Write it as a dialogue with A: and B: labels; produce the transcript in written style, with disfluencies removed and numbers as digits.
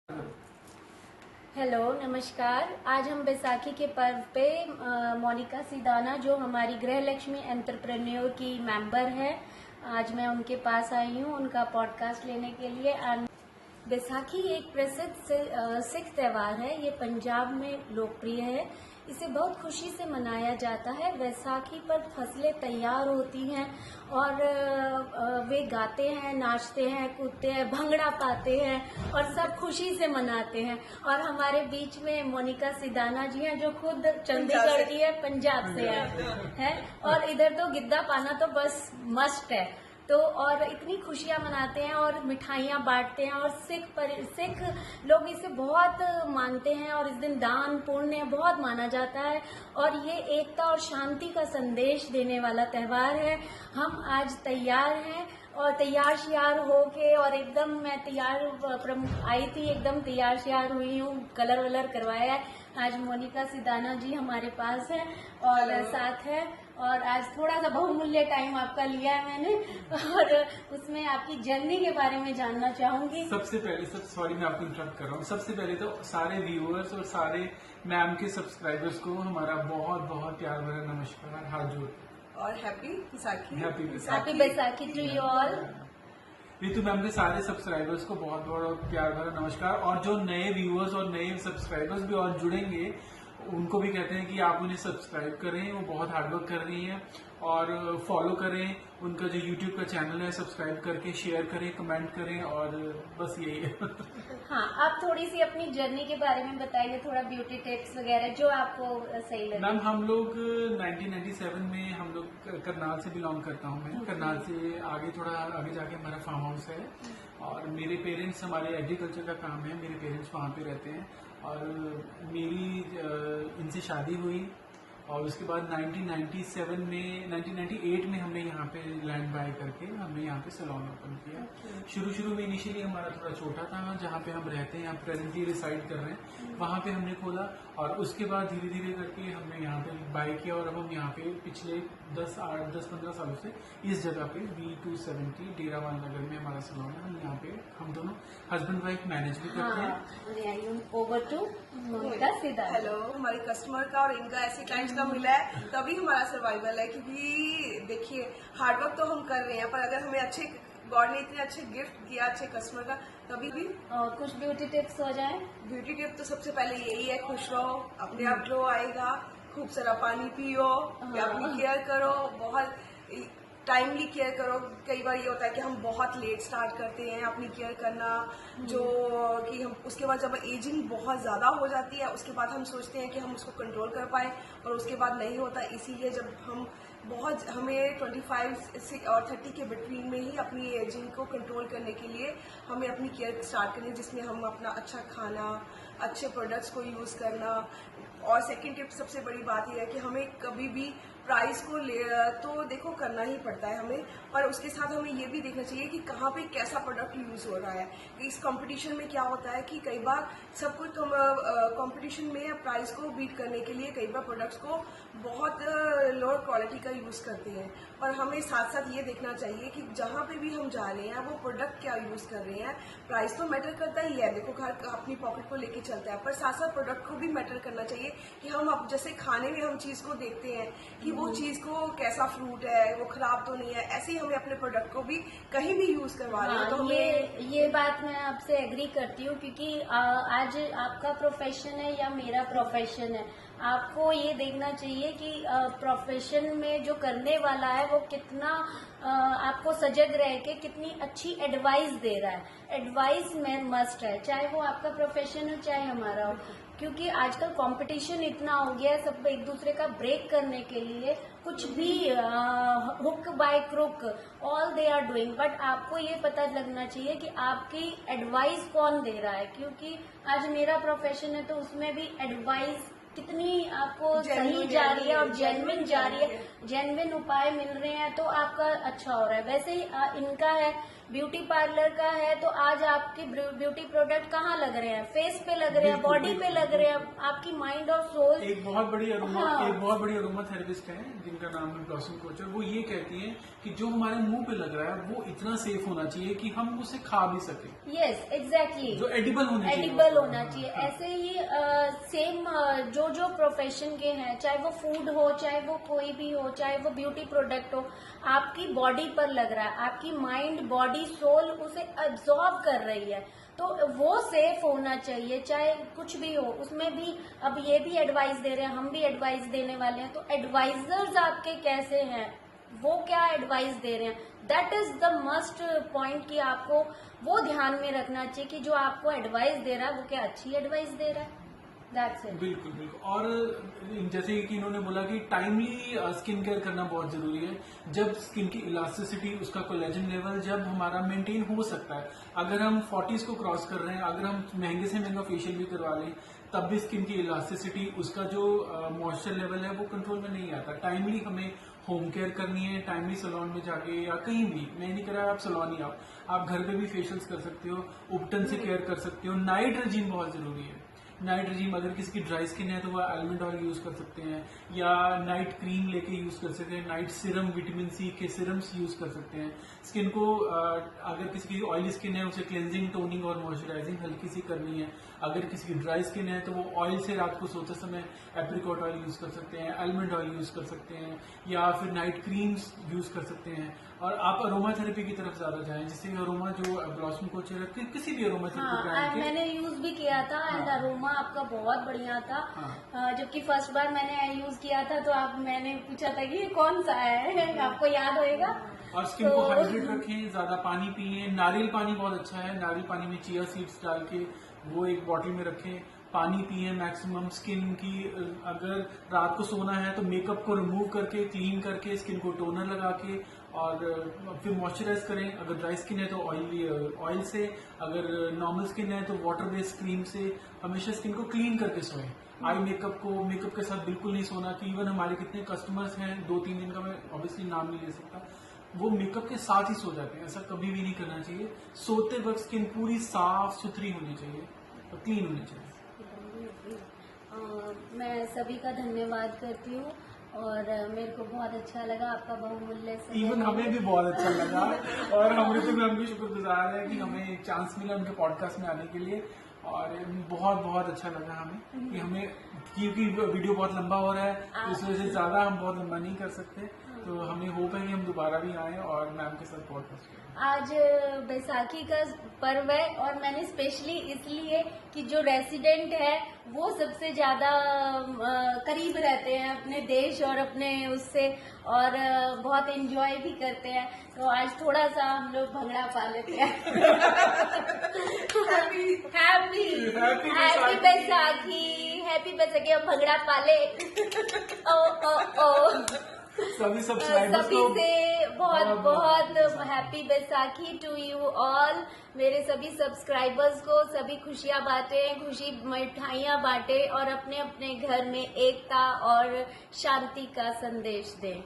A: Hello नमस्कार। आज हम बैसाखी के पर्व पे मोनिका सिदाना जो हमारी गृह लक्ष्मी एंटरप्रेन्योर की मेंबर है, आज मैं उनके पास आई हूँ उनका पॉडकास्ट लेने के लिए। बैसाखी एक प्रसिद्ध सिख त्योहार है। ये पंजाब में लोकप्रिय है। इसे बहुत खुशी से मनाया जाता है। बैसाखी पर फसलें तैयार होती हैं और वे गाते हैं, नाचते हैं, कूदते हैं, भंगड़ा पाते हैं और सब खुशी से मनाते हैं। और हमारे बीच में मोनिका सिदाना जी हैं जो खुद चंडीगढ़ की है, पंजाब से है और इधर तो गिद्दा पाना तो बस मस्ट है। तो और इतनी खुशियां मनाते हैं और मिठाइयां बांटते हैं और सिख लोग इसे बहुत मानते हैं और इस दिन दान पुण्य बहुत माना जाता है और ये एकता और शांति का संदेश देने वाला त्योहार है। हम आज तैयार हैं और तैयार श्यार होके और एकदम मैं तैयार आई थी, एकदम तैयार श्यार हुई हूँ, कलर वलर करवाया है। आज मोनिका सिदाना जी हमारे पास है और साथ है और आज थोड़ा सा बहुमूल्य टाइम आपका लिया है मैंने और उसमें आपकी जर्नी के बारे में जानना चाहूंगी।
B: सबसे पहले सॉरी मैं आपको इंटरप्ट कर रहा हूँ। सबसे पहले तो सारे व्यूअर्स और सारे मैम के सब्सक्राइबर्स को हमारा बहुत बहुत प्यार भरा नमस्कार, हाथ जोड़
C: और happy Baisakhi.
A: Happy Baisakhi to you all.
B: Ritu ma'am के सारे सब्सक्राइबर्स को बहुत बहुत प्यार भरा नमस्कार। और जो नए व्यूअर्स और नए सब्सक्राइबर्स भी और जुड़ेंगे उनको भी कहते हैं कि आप उन्हें सब्सक्राइब करें। वो बहुत हार्डवर्क कर रही हैं और फॉलो करें उनका जो यूट्यूब का चैनल है, सब्सक्राइब करके शेयर करें, कमेंट करें और बस यही है।
A: हाँ, आप थोड़ी सी अपनी जर्नी के बारे में बताइए, थोड़ा ब्यूटी टिप्स वगैरह जो आपको सही लगे।
B: मैम हम लोग 1997 में हम लोग करनाल से बिलोंग करता हूँ मैं। करनाल से आगे थोड़ा आगे जाके हमारा फार्म हाउस है और मेरे पेरेंट्स, हमारे एग्रीकल्चर का काम है, मेरे पेरेंट्स वहाँ पे रहते हैं और मेरी इनसे शादी हुई और उसके बाद 1998 में हमने यहाँ पे लैंड बाय करके हमने यहाँ पे सैलून ओपन किया। शुरू में इनिशियली हमारा थोड़ा छोटा था, जहाँ पे हम रहते हैं, प्रेजेंटली रिसाइड कर रहे हैं, वहाँ पे हमने खोला और उसके बाद धीरे धीरे करके हमने यहाँ पे बाय किया और अब हम यहाँ पे पिछले 10-15 सालों से इस जगह पे B270 डेरावाल नगर में हमारा सैलून है। हम यहाँ पे हम दोनों हस्बैंड वाइफ मैनेज भी करते हैं।
A: Over to Monika Sidana.
C: Hello, हमारे कस्टमर का और इनका ऐसे क्लाइंट्स का मिला है तभी हमारा सर्वाइवल है, क्योंकि देखिए हार्डवर्क तो हम कर रहे हैं पर अगर हमें अच्छे गॉड ने इतने अच्छे गिफ्ट दिया अच्छे कस्टमर का तभी भी।
A: और कुछ ब्यूटी टिप्स हो जाए।
C: ब्यूटी टिप तो सबसे पहले यही है, खुश रहो, अपने आप ग्लो आएगा, खूब सारा पानी पियो, अपनी केयर करो, बहुत टाइमली केयर करो। कई बार ये होता है कि हम बहुत लेट स्टार्ट करते हैं अपनी केयर करना, जो कि हम उसके बाद जब एजिंग बहुत ज़्यादा हो जाती है उसके बाद हम सोचते हैं कि हम उसको कंट्रोल कर पाए और उसके बाद नहीं होता। इसीलिए जब हमें 25 और 30 के बिटवीन में ही अपनी एजिंग को कंट्रोल करने के लिए हमें अपनी केयर स्टार्ट करनी है, जिसमें हम अपना अच्छा खाना, अच्छे प्रोडक्ट्स को यूज़ करना। और सेकंड टिप सबसे बड़ी बात यह है कि हमें कभी भी प्राइस को तो देखो करना ही पड़ता है हमें, पर उसके साथ हमें ये भी देखना चाहिए कि कहाँ पे कैसा प्रोडक्ट यूज हो रहा है। इस कंपटीशन में क्या होता है कि कई बार सब कुछ कंपटीशन में प्राइस को बीट करने के लिए कई बार प्रोडक्ट्स को बहुत लोअर क्वालिटी का यूज करते हैं, पर हमें साथ साथ ये देखना चाहिए कि जहाँ पे भी हम जा रहे हैं वो प्रोडक्ट क्या यूज कर रहे हैं। प्राइस तो मैटर करता ही है, देखो घर अपनी पॉकेट को लेके चलता है, पर साथ साथ प्रोडक्ट को भी मैटर करना चाहिए कि हम अब जैसे खाने में हम चीज को देखते हैं कि वो चीज को कैसा फ्रूट है, वो खराब तो नहीं है, ऐसे ही हमें अपने प्रोडक्ट को भी कहीं भी यूज करवा रहे हैं। तो
A: ये बात मैं आपसे एग्री करती हूँ, क्योंकि आज आपका प्रोफेशन है या मेरा प्रोफेशन है, आपको ये देखना चाहिए कि प्रोफेशन में जो करने वाला है वो कितना आपको सजग रह के कितनी अच्छी एडवाइस दे रहा है। एडवाइस में मस्ट है, चाहे वो आपका प्रोफेशन हो चाहे हमारा हो, क्योंकि आजकल कंपटीशन इतना हो गया है, सब एक दूसरे का ब्रेक करने के लिए कुछ भी hook by crook all they are doing. But आपको ये पता लगना चाहिए कि आपकी एडवाइस कौन दे रहा है, क्योंकि आज मेरा प्रोफेशन है तो उसमें भी एडवाइस कितनी आपको सही जा रही है और जेन्युइन जा रही है, जेन्युइन उपाय मिल रहे हैं तो आपका अच्छा हो रहा है। वैसे ही इनका है ब्यूटी पार्लर का है तो आज आपके ब्यूटी प्रोडक्ट कहाँ लग रहे हैं, फेस पे लग रहे हैं,
B: बिल्कुल,
A: बॉडी पे लग रहे हैं, आपकी माइंड और सोल।
B: एक बहुत बड़ी
A: हाँ।
B: अरोमा थेरेपिस्ट है जिनका नाम है ब्लॉसम कोचर। वो ये कहती हैं कि जो हमारे मुंह पे लग रहा है वो इतना सेफ होना चाहिए कि हम उसे खा भी सके।
A: यस एग्जैक्टली,
B: जो एडिबल होना चाहिए,
A: एडिबल होना चाहिए।
B: हाँ।
A: ऐसे ही सेम जो प्रोफेशन के हैं, चाहे वो फूड हो, चाहे वो कोई भी हो, चाहे वो ब्यूटी प्रोडक्ट हो, आपकी बॉडी पर लग रहा है, आपकी माइंड बॉडी सोल उसे अब्सॉर्ब कर रही है, तो वो सेफ होना चाहिए, चाहे कुछ भी हो। उसमें भी अब ये भी एडवाइस दे रहे हैं, हम भी एडवाइस देने वाले हैं, तो एडवाइजर्स आपके कैसे हैं, वो क्या एडवाइस दे रहे हैं, that is the must point कि आपको वो ध्यान में रखना चाहिए कि जो आपको एडवाइस दे रहा है वो क्या अच्छी एडवाइस दे रहा है। That's it.
B: बिल्कुल बिल्कुल। और जैसे कि इन्होंने बोला कि टाइमली स्किन केयर करना बहुत जरूरी है। जब स्किन की इलास्टिसिटी, उसका कोलेजन लेवल जब हमारा मेंटेन हो सकता है। अगर हम 40s को क्रॉस कर रहे हैं, अगर हम महंगे से महंगा फेशियल भी करवा लें, तब भी स्किन की इलास्टिसिटी, उसका जो मॉइस्चर लेवल है वो कंट्रोल में नहीं आता। टाइमली हमें होम केयर करनी है, टाइमली सैलून में जाके या कहीं भी, मैं नहीं कह रहा आप सैलून ही आओ, आप घर पे भी फेशियल्स कर सकते हो, उपटन से केयर कर सकते हो। नाइट रेजिम बहुत जरूरी है। नाइट रेजिम, अगर किसी की ड्राई स्किन है तो वह आलमंड ऑयल यूज कर सकते हैं, या नाइट क्रीम लेके यूज कर सकते हैं, नाइट सीरम, विटामिन सी के सीरम्स यूज कर सकते हैं। स्किन को अगर किसी की ऑयली स्किन है उसे क्लेंजिंग, टोनिंग और मॉइस्चराइजिंग हल्की सी करनी है। अगर किसी की ड्राई स्किन है तो वो ऑयल से रात को सोते समय एप्रिकॉट ऑयल यूज कर सकते हैं, आलमंड ऑयल यूज कर सकते हैं, या फिर नाइट क्रीम्स यूज कर सकते हैं। और आप अरोमा थेरेपी की तरफ ज्यादा जाएं, जिससे अरोमा जो ब्लॉसम कोचर है, किसी भी अरोमा थेरेपी ब्रांड के,
A: मैंने यूज भी किया था एंड अरोमा आपका बहुत बढ़िया था। जबकि फर्स्ट बार मैंने यूज किया था तो मैंने पूछा था कि ये कौन सा है, आपको याद होएगा।
B: और स्किन को हाइड्रेट रखें, ज्यादा पानी पिए। नारियल पानी बहुत अच्छा है, नारियल पानी में चिया सीड्स डाल के वो एक बॉटल में रखें, पानी पिए मैक्सिमम। स्किन की अगर रात को सोना है तो मेकअप को रिमूव करके, क्लीन करके, स्किन को टोनर लगा के और फिर मॉइस्चराइज करें। अगर ड्राई स्किन है तो ऑयल से, अगर नॉर्मल स्किन है तो वाटर बेस्ड क्रीम से। हमेशा स्किन को क्लीन करके सोएं। आई मेकअप के साथ बिल्कुल नहीं सोना। कि इवन हमारे कितने कस्टमर्स हैं, 2-3 दिन का मैं ऑब्वियसली नाम नहीं ले सकता, वो मेकअप के साथ ही सो जाते हैं। ऐसा कभी भी नहीं करना चाहिए। सोते वक्त स्किन पूरी साफ सुथरी होनी चाहिए और क्लीन होनी चाहिए।
A: मैं सभी का धन्यवाद करती हूँ और मेरे को बहुत अच्छा लगा आपका बहुमूल्य समय।
B: इवन हमें भी बहुत अच्छा लगा और अमृता मैम भी शुक्रगुजार है कि हमें एक चांस मिला उनके पॉडकास्ट में आने के लिए। और बहुत बहुत अच्छा लगा हमें कि हमें, क्योंकि वीडियो बहुत लंबा हो रहा है इस वजह से ज्यादा हम बहुत लंबा नहीं कर सकते, तो हमें होप है कि हम दोबारा भी आए और मैम के साथ पॉडकास्ट करें।
A: आज बैसाखी का पर्व है और मैंने स्पेशली इसलिए कि जो रेसिडेंट है वो सबसे ज्यादा करीब रहते हैं अपने देश और अपने उससे, और बहुत एंजॉय भी करते हैं, तो आज थोड़ा सा हम लोग भंगड़ा पा लेते हैं। हैप्पी बैसाखी, हम भंगड़ा पाले। ओ
B: सभी सब्सक्राइबर्स को
A: से बहुत happy Baisakhi to you all. मेरे सभी सब्सक्राइबर्स को सभी खुशियां बांटें, खुशी मिठाइयां बांटें और अपने अपने घर में एकता और शांति का संदेश दें।